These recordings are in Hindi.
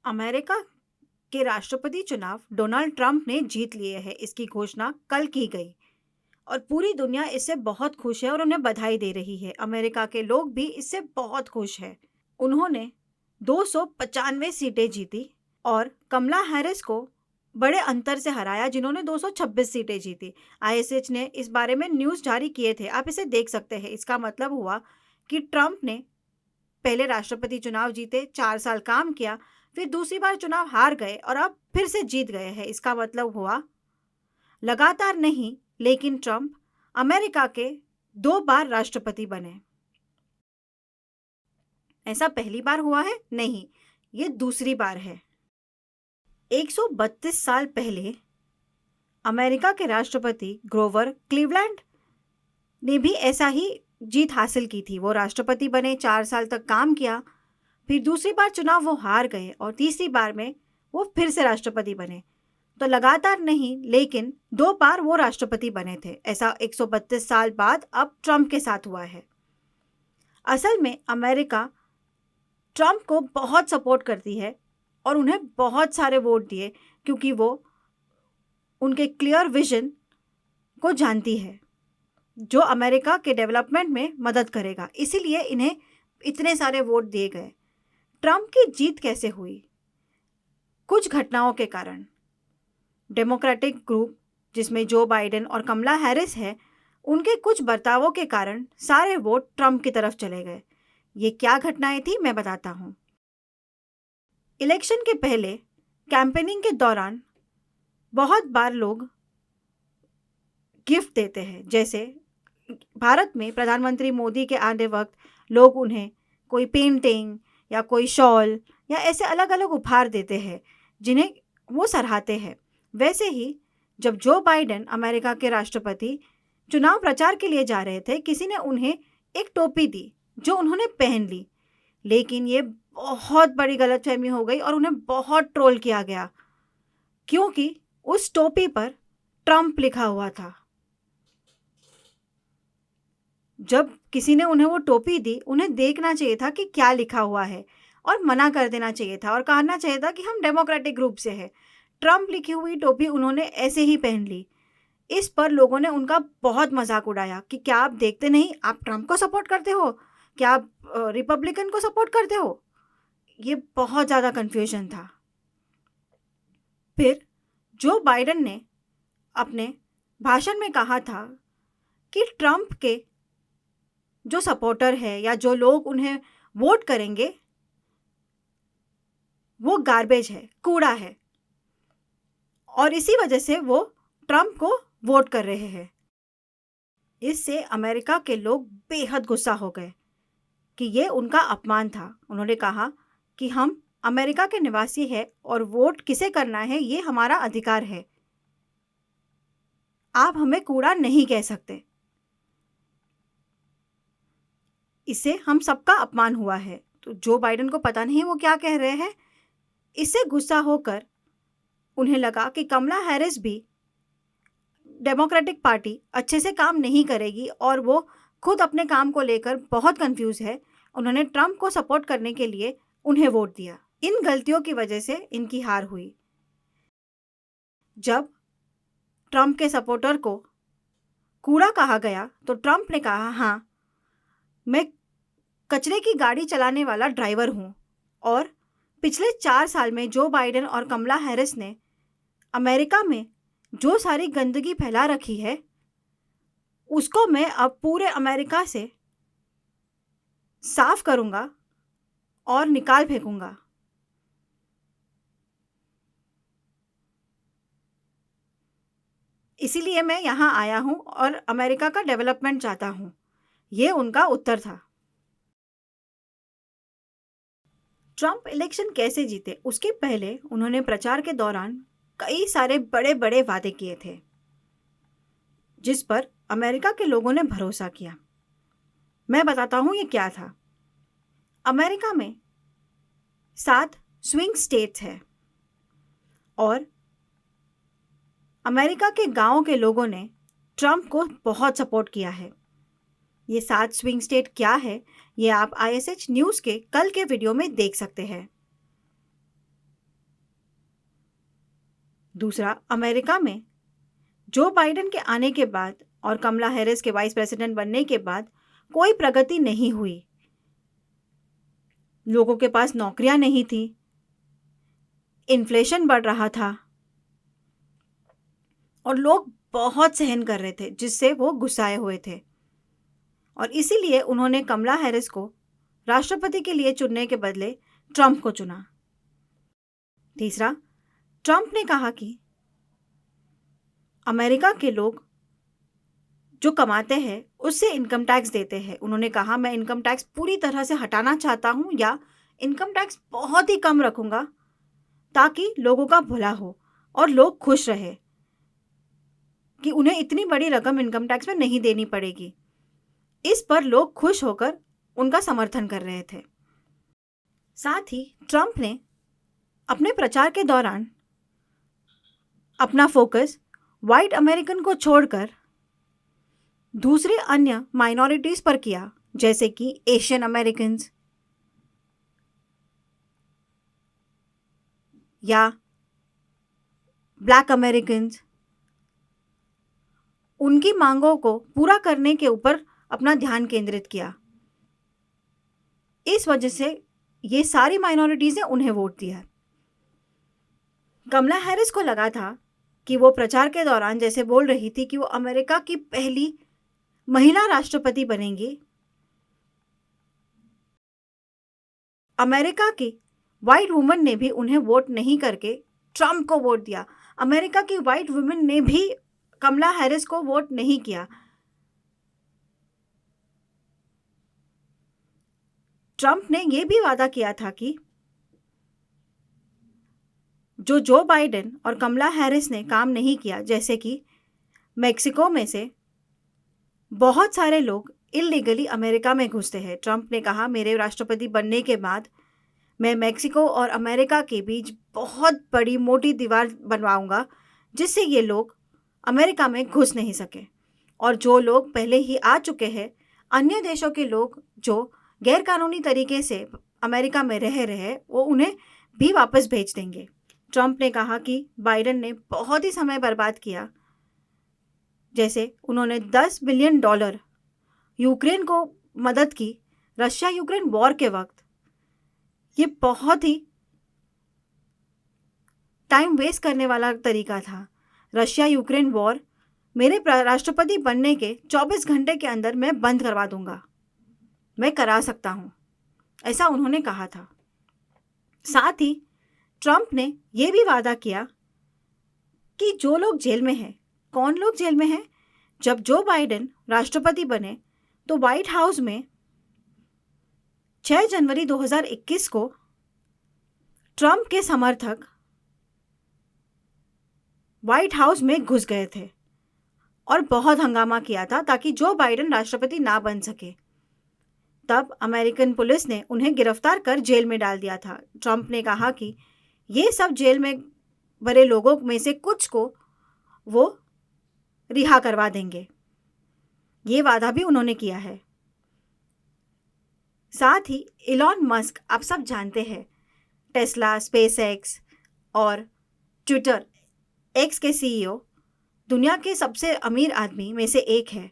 अमेरिका के राष्ट्रपति चुनाव डोनाल्ड ट्रंप ने जीत लिए हैं, इसकी घोषणा कल की गई और पूरी दुनिया इससे बहुत खुश है और उन्हें बधाई दे रही है। अमेरिका के लोग भी इससे बहुत खुश हैं। उन्होंने 295 सीटें जीती और कमला हैरिस को बड़े अंतर से हराया, जिन्होंने 226 सीटें जीती। आईएसएच ने इस बारे में न्यूज़ जारी किए थे, आप इसे देख सकते हैं। इसका मतलब हुआ कि ट्रंप ने पहले राष्ट्रपति चुनाव जीते, 4 साल काम किया, फिर दूसरी बार चुनाव हार गए और अब फिर से जीत गए हैं। इसका मतलब हुआ लगातार नहीं, लेकिन ट्रंप अमेरिका के 2 बार राष्ट्रपति बने। ऐसा पहली बार हुआ है? नहीं, ये दूसरी बार है। 132 साल पहले अमेरिका के राष्ट्रपति ग्रोवर क्लीवलैंड ने भी ऐसा ही जीत हासिल की थी। वो राष्ट्रपति बने, 4 साल तक काम किया, फिर दूसरी बार चुनाव वो हार गए और तीसरी बार में वो फिर से राष्ट्रपति बने। तो लगातार नहीं, लेकिन 2 बार वो राष्ट्रपति बने थे। ऐसा 132 साल बाद अब ट्रंप के साथ हुआ है। असल में अमेरिका ट्रंप को बहुत सपोर्ट करती है और उन्हें बहुत सारे वोट दिए, क्योंकि वो उनके क्लियर विजन को जानती है जो अमेरिका के डेवलपमेंट में मदद करेगा। इसीलिए इन्हें इतने सारे वोट दिए गए। ट्रंप की जीत कैसे हुई? कुछ घटनाओं के कारण। डेमोक्रेटिक ग्रुप, जिसमें जो बाइडेन और कमला हैरिस है, उनके कुछ बर्तावों के कारण सारे वोट ट्रंप की तरफ चले गए। ये क्या घटनाएं थी, मैं बताता हूँ। इलेक्शन के पहले कैंपेनिंग के दौरान बहुत बार लोग गिफ्ट देते हैं। जैसे भारत में प्रधानमंत्री मोदी के आने वक्त लोग उन्हें कोई पेंटिंग या कोई शॉल या ऐसे अलग अलग उपहार देते हैं, जिन्हें वो सराहते हैं। वैसे ही जब जो बाइडेन अमेरिका के राष्ट्रपति चुनाव प्रचार के लिए जा रहे थे, किसी ने उन्हें एक टोपी दी जो उन्होंने पहन ली, लेकिन ये बहुत बड़ी गलतफहमी हो गई और उन्हें बहुत ट्रोल किया गया, क्योंकि उस टोपी पर ट्रंप लिखा हुआ था। जब किसी ने उन्हें वो टोपी दी, उन्हें देखना चाहिए था कि क्या लिखा हुआ है और मना कर देना चाहिए था और कहना चाहिए था कि हम डेमोक्रेटिक ग्रुप से हैं। ट्रंप लिखी हुई टोपी उन्होंने ऐसे ही पहन ली। इस पर लोगों ने उनका बहुत मजाक उड़ाया कि क्या आप देखते नहीं, आप ट्रंप को सपोर्ट करते हो, क्या आप रिपब्लिकन को सपोर्ट करते हो? ये बहुत ज़्यादा कन्फ्यूजन था। फिर जो बाइडेन ने अपने भाषण में कहा था कि ट्रंप के जो सपोर्टर है या जो लोग उन्हें वोट करेंगे, वो गार्बेज है, कूड़ा है, और इसी वजह से वो ट्रंप को वोट कर रहे हैं। इससे अमेरिका के लोग बेहद गुस्सा हो गए कि ये उनका अपमान था। उन्होंने कहा कि हम अमेरिका के निवासी हैं और वोट किसे करना है ये हमारा अधिकार है, आप हमें कूड़ा नहीं कह सकते। इससे हम सबका अपमान हुआ है। तो जो बाइडेन को पता नहीं वो क्या कह रहे हैं। इससे गुस्सा होकर उन्हें लगा कि कमला हैरिस भी डेमोक्रेटिक पार्टी अच्छे से काम नहीं करेगी और वो खुद अपने काम को लेकर बहुत कंफ्यूज है। उन्होंने ट्रंप को सपोर्ट करने के लिए उन्हें वोट दिया। इन गलतियों की वजह से इनकी हार हुई। जब ट्रंप के सपोर्टर को कूड़ा कहा गया तो ट्रंप ने कहा, हाँ, मैं कचरे की गाड़ी चलाने वाला ड्राइवर हूँ और पिछले 4 साल में जो बाइडेन और कमला हैरिस ने अमेरिका में जो सारी गंदगी फैला रखी है, उसको मैं अब पूरे अमेरिका से साफ करूँगा और निकाल फेंकूंगा। इसीलिए मैं यहाँ आया हूँ और अमेरिका का डेवलपमेंट चाहता हूँ। ये उनका उत्तर था। ट्रंप इलेक्शन कैसे जीते? उसके पहले उन्होंने प्रचार के दौरान कई सारे बड़े बड़े वादे किए थे, जिस पर अमेरिका के लोगों ने भरोसा किया। मैं बताता हूँ ये क्या था। अमेरिका में 7 स्विंग स्टेट्स हैं और अमेरिका के गांवों के लोगों ने ट्रंप को बहुत सपोर्ट किया है। ये 7 स्विंग स्टेट क्या है, ये आप ISH न्यूज़ के कल के वीडियो में देख सकते हैं। दूसरा, अमेरिका में जो बाइडेन के आने के बाद और कमला हैरिस के वाइस प्रेसिडेंट बनने के बाद कोई प्रगति नहीं हुई। लोगों के पास नौकरियां नहीं थी, इन्फ्लेशन बढ़ रहा था और लोग बहुत सहन कर रहे थे, जिससे वो गुस्साए हुए थे और इसीलिए उन्होंने कमला हैरिस को राष्ट्रपति के लिए चुनने के बदले ट्रंप को चुना। तीसरा, ट्रंप ने कहा कि अमेरिका के लोग जो कमाते हैं उससे इनकम टैक्स देते हैं। उन्होंने कहा, मैं इनकम टैक्स पूरी तरह से हटाना चाहता हूँ या इनकम टैक्स बहुत ही कम रखूंगा ताकि लोगों का भला हो और लोग खुश रहे कि उन्हें इतनी बड़ी रकम इनकम टैक्स में नहीं देनी पड़ेगी। इस पर लोग खुश होकर उनका समर्थन कर रहे थे। साथ ही ट्रंप ने अपने प्रचार के दौरान अपना फोकस वाइट अमेरिकन को छोड़कर दूसरे अन्य माइनॉरिटीज पर किया, जैसे कि एशियन अमेरिकन्स या ब्लैक अमेरिकन्स। उनकी मांगों को पूरा करने के ऊपर अपना ध्यान केंद्रित किया। इस वजह से ये सारी माइनॉरिटीज ने उन्हें वोट दिया। कमला हैरिस को लगा था कि वो प्रचार के दौरान जैसे बोल रही थी कि वो अमेरिका की पहली महिला राष्ट्रपति बनेंगी, अमेरिका की वाइट वुमन ने भी उन्हें वोट नहीं करके ट्रंप को वोट दिया। अमेरिका की वाइट वुमन ने भी कमला हैरिस को वोट नहीं किया। ट्रंप ने यह भी वादा किया था कि जो बाइडेन और कमला हैरिस ने काम नहीं किया, जैसे कि मेक्सिको में से बहुत सारे लोग इलीगली अमेरिका में घुसते हैं। ट्रंप ने कहा, मेरे राष्ट्रपति बनने के बाद मैं मेक्सिको और अमेरिका के बीच बहुत बड़ी मोटी दीवार बनवाऊंगा, जिससे ये लोग अमेरिका में घुस नहीं सके। और जो लोग पहले ही आ चुके हैं, अन्य देशों के लोग जो गैरकानूनी तरीके से अमेरिका में रह रहे, वो उन्हें भी वापस भेज देंगे। ट्रंप ने कहा कि बाइडेन ने बहुत ही समय बर्बाद किया, जैसे उन्होंने $10 बिलियन यूक्रेन को मदद की रशिया यूक्रेन वॉर के वक्त। ये बहुत ही टाइम वेस्ट करने वाला तरीका था। रशिया यूक्रेन वॉर मेरे राष्ट्रपति बनने के 24 घंटे के अंदर मैं बंद करवा दूंगा, मैं करा सकता हूं, ऐसा उन्होंने कहा था। साथ ही ट्रंप ने यह भी वादा किया कि जो लोग जेल में हैं, कौन लोग जेल में हैं? जब जो बाइडेन राष्ट्रपति बने तो व्हाइट हाउस में 6 जनवरी 2021 को ट्रंप के समर्थक व्हाइट हाउस में घुस गए थे और बहुत हंगामा किया था ताकि जो बाइडेन राष्ट्रपति ना बन सके। तब अमेरिकन पुलिस ने उन्हें गिरफ्तार कर जेल में डाल दिया था। ट्रंप ने कहा कि ये सब जेल में भरे लोगों में से कुछ को वो रिहा करवा देंगे। ये वादा भी उन्होंने किया है। साथ ही इलॉन मस्क, आप सब जानते हैं, टेस्ला, स्पेसएक्स और ट्विटर एक्स के सीईओ, दुनिया के सबसे अमीर आदमी में से एक है।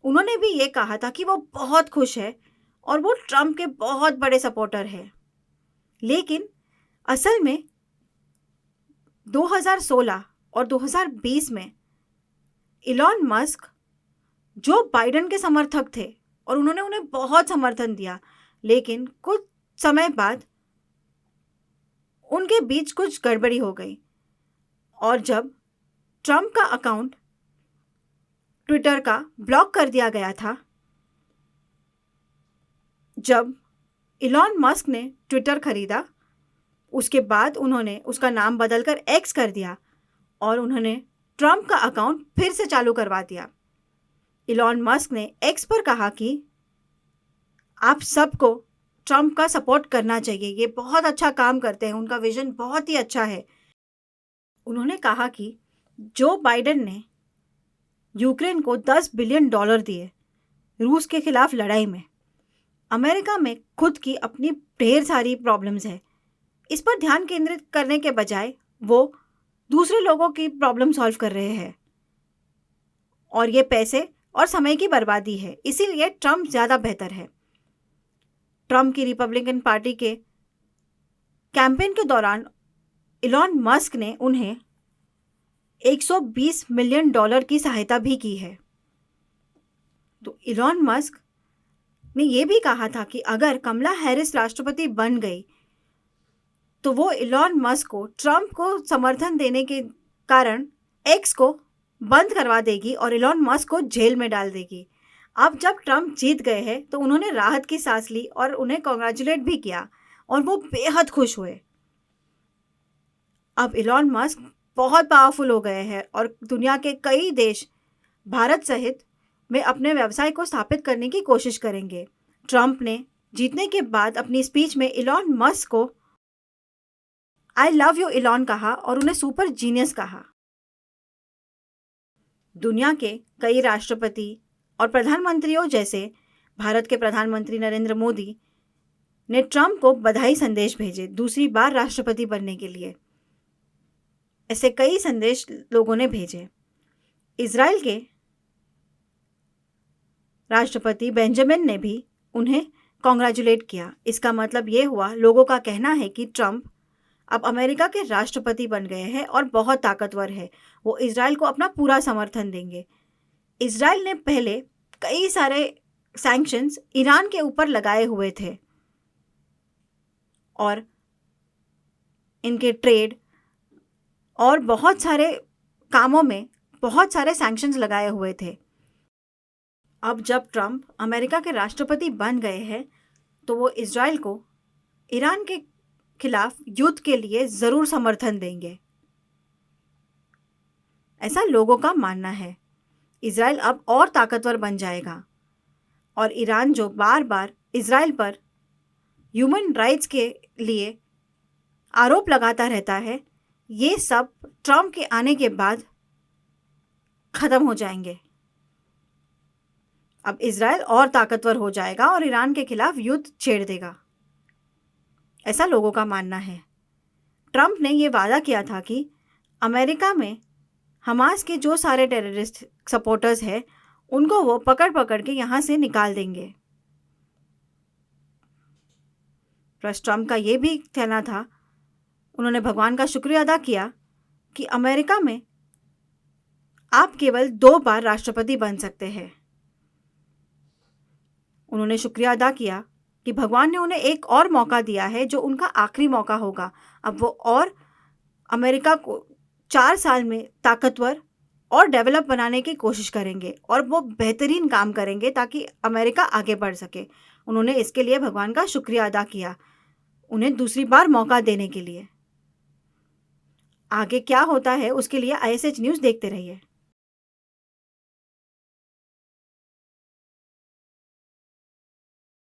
उन्होंने भी ये कहा था कि वो बहुत खुश है और वो ट्रंप के बहुत बड़े सपोर्टर है। लेकिन असल में 2016 और 2020 में इलॉन मस्क जो बाइडेन के समर्थक थे और उन्होंने उन्हें बहुत समर्थन दिया, लेकिन कुछ समय बाद उनके बीच कुछ गड़बड़ी हो गई और जब ट्रंप का अकाउंट ट्विटर का ब्लॉक कर दिया गया था, जब इलॉन मस्क ने ट्विटर खरीदा, उसके बाद उन्होंने उसका नाम बदलकर एक्स कर दिया और उन्होंने ट्रंप का अकाउंट फिर से चालू करवा दिया। इलॉन मस्क ने एक्स पर कहा कि आप सबको ट्रंप का सपोर्ट करना चाहिए, ये बहुत अच्छा काम करते हैं, उनका विजन बहुत ही अच्छा है। उन्होंने कहा कि जो बाइडेन ने यूक्रेन को $10 बिलियन दिए रूस के खिलाफ लड़ाई में, अमेरिका में खुद की अपनी ढेर सारी प्रॉब्लम्स है, इस पर ध्यान केंद्रित करने के बजाय वो दूसरे लोगों की प्रॉब्लम सॉल्व कर रहे हैं, और ये पैसे और समय की बर्बादी है। इसीलिए ट्रम्प ज़्यादा बेहतर है। ट्रम्प की रिपब्लिकन पार्टी के कैंपेन के दौरान इलॉन मस्क ने उन्हें $120 मिलियन की सहायता भी की है। तो इलॉन मस्क ने यह भी कहा था कि अगर कमला हैरिस राष्ट्रपति बन गई तो वो इलॉन मस्क को ट्रम्प को समर्थन देने के कारण एक्स को बंद करवा देगी और इलॉन मस्क को जेल में डाल देगी। अब जब ट्रम्प जीत गए हैं तो उन्होंने राहत की सांस ली और उन्हें कॉन्ग्रेचुलेट भी किया और वो बेहद खुश हुए। अब इलॉन मस्क बहुत पावरफुल हो गए हैं और दुनिया के कई देश भारत सहित में अपने व्यवसाय को स्थापित करने की कोशिश करेंगे। ट्रम्प ने जीतने के बाद अपनी स्पीच में इलॉन मस्क को आई लव यू इलॉन कहा और उन्हें सुपर जीनियस कहा। दुनिया के कई राष्ट्रपति और प्रधानमंत्रियों जैसे भारत के प्रधानमंत्री नरेंद्र मोदी ने ट्रम्प को बधाई संदेश भेजे दूसरी बार राष्ट्रपति बनने के लिए। ऐसे कई संदेश लोगों ने भेजे। इजराइल के राष्ट्रपति बेंजामिन ने भी उन्हें कॉन्ग्रेचुलेट किया। इसका मतलब ये हुआ, लोगों का कहना है कि ट्रम्प अब अमेरिका के राष्ट्रपति बन गए हैं और बहुत ताकतवर है। वो इजराइल को अपना पूरा समर्थन देंगे। इजराइल ने पहले कई सारे सैंक्शंस ईरान के ऊपर लगाए हुए थे और इनके ट्रेड और बहुत सारे कामों में बहुत सारे सैंक्शंस लगाए हुए थे। अब जब ट्रम्प अमेरिका के राष्ट्रपति बन गए हैं तो वो इजराइल को ईरान के खिलाफ युद्ध के लिए जरूर समर्थन देंगे, ऐसा लोगों का मानना है। इजराइल अब और ताकतवर बन जाएगा और ईरान जो बार बार इजराइल पर ह्यूमन राइट्स के लिए आरोप लगाता रहता है, ये सब ट्रम्प के आने के बाद खत्म हो जाएंगे। अब इजराइल और ताकतवर हो जाएगा और ईरान के खिलाफ युद्ध छेड़ देगा, ऐसा लोगों का मानना है। ट्रम्प ने ये वादा किया था कि अमेरिका में हमास के जो सारे टेररिस्ट सपोर्टर्स हैं उनको वो पकड़ पकड़ के यहाँ से निकाल देंगे। प्लस ट्रम्प का ये भी कहना था, उन्होंने भगवान का शुक्रिया अदा किया कि अमेरिका में आप केवल 2 बार राष्ट्रपति बन सकते हैं। उन्होंने शुक्रिया अदा किया कि भगवान ने उन्हें एक और मौका दिया है जो उनका आखिरी मौका होगा। अब वो और अमेरिका को 4 साल में ताकतवर और डेवलप बनाने की कोशिश करेंगे और वो बेहतरीन काम करेंगे ताकि अमेरिका आगे बढ़ सके। उन्होंने इसके लिए भगवान का शुक्रिया अदा किया, उन्हें दूसरी बार मौका देने के लिए। आगे क्या होता है उसके लिए ISH न्यूज़ देखते रहिए।